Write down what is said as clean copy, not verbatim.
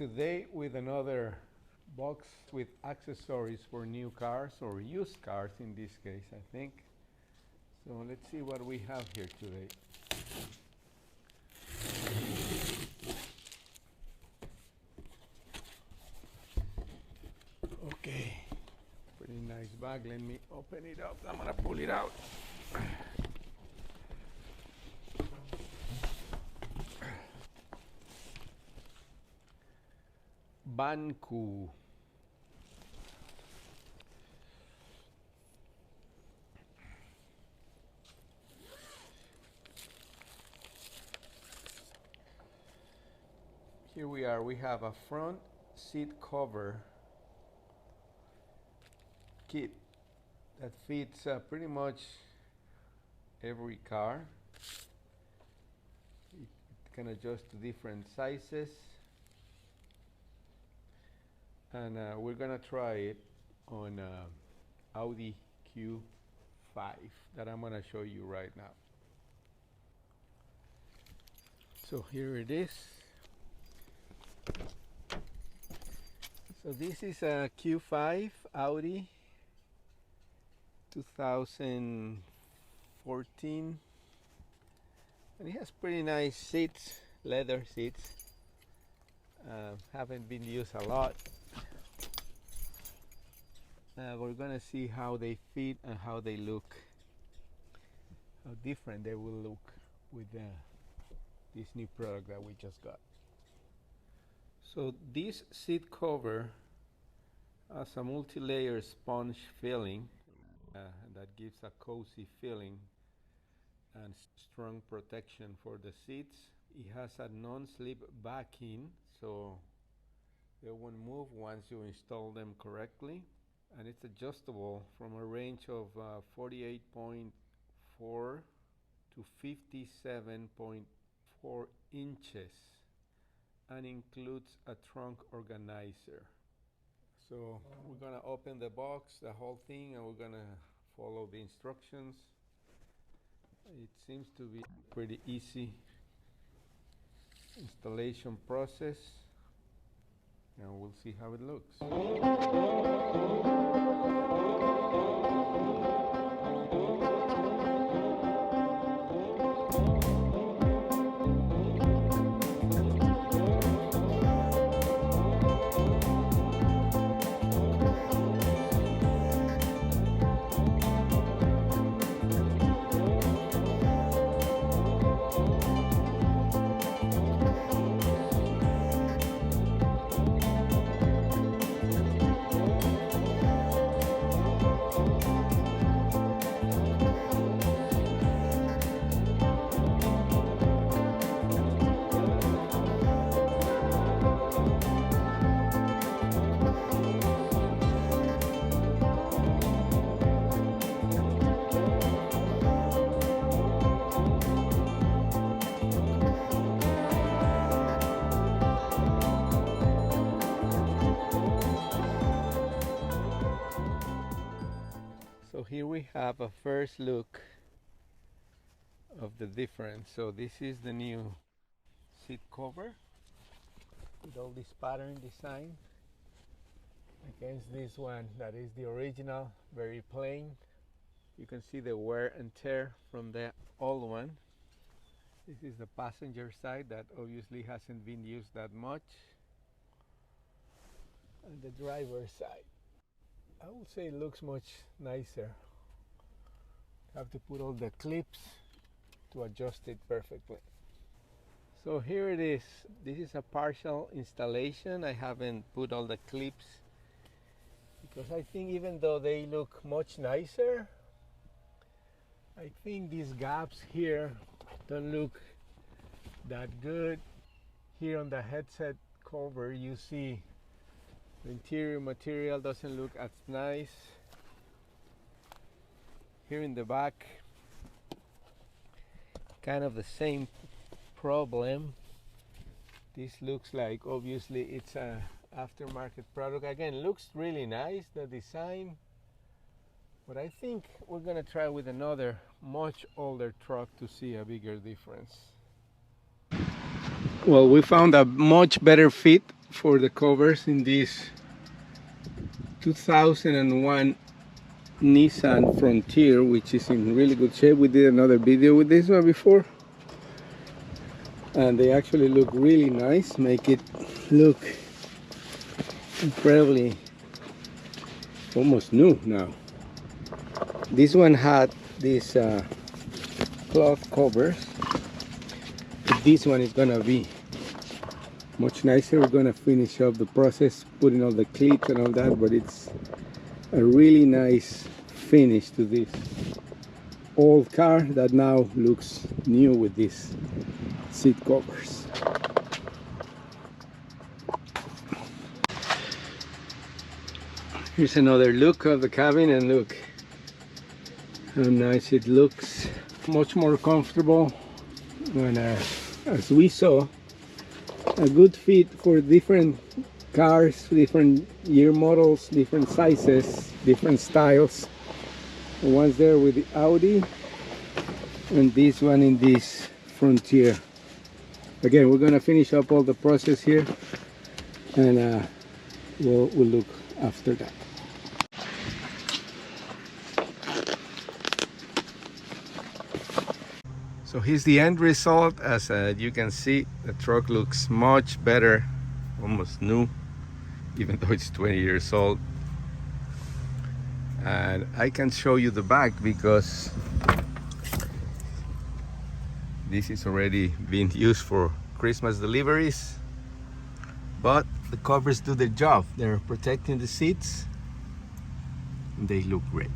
today with another box with accessories for new cars or used cars in this case, I think. So let's see what we have here today. Okay, pretty nice bag. Let me open it up. I'm gonna pull it out. Vanku. Here we are. We have a front seat cover kit that fits pretty much every car. It can adjust to different sizes. And we're gonna try it on Audi Q5 that I'm gonna show you right now. So here it is. So this is a Q5 Audi 2014, and it has pretty nice seats, leather seats. Haven't been used a lot. We're gonna see how they fit and how they look, how different they will look with this new product that we just got. So this seat cover has a multi-layer sponge filling that gives a cozy feeling and strong protection for the seats. It has a non-slip backing, so they won't move once you install them correctly. And it's adjustable from a range of 48.4 to 57.4 inches, and includes a trunk organizer. So we're gonna open the box, the whole thing, and we're gonna follow the instructions. It seems to be pretty easy installation process, and we'll see how it looks. So here we have a first look of the difference. So this is the new seat cover with all this pattern design against this one that is the original, very plain. You can see the wear and tear from the old one. This is the passenger side that obviously hasn't been used that much, and the driver's side. I would say it looks much nicer. Have to put all the clips to adjust it perfectly. So here it is. This is a partial installation. I haven't put all the clips because I think even though they look much nicer, I think these gaps here don't look that good. Here on the headset cover you see the interior material doesn't look as nice. Here in the back, kind of the same problem. This looks like obviously it's a aftermarket product. Again, looks really nice, the design, but I think we're gonna try with another much older truck to see a bigger difference. Well, we found a much better fit for the covers in this 2001 Nissan Frontier, which is in really good shape. We did another video with this one before, and they actually look really nice, make it look incredibly almost new now. This one had these cloth covers, but this one is gonna be much nicer. We're gonna finish up the process, putting all the clips and all that, but it's a really nice finish to this old car that now looks new with these seat covers. Here's another look of the cabin, and look how nice it looks. Much more comfortable, and as we saw, a good fit for different cars, different year models, different sizes, different styles. The one's there with the Audi, and this one in this Frontier. Again, we're gonna finish up all the process here, and we'll look after that. So here's the end result. As you can see, the truck looks much better, almost new, even though it's 20 years old. And I can show you the back because this is already being used for Christmas deliveries, but the covers do their job. They're protecting the seats and they look great.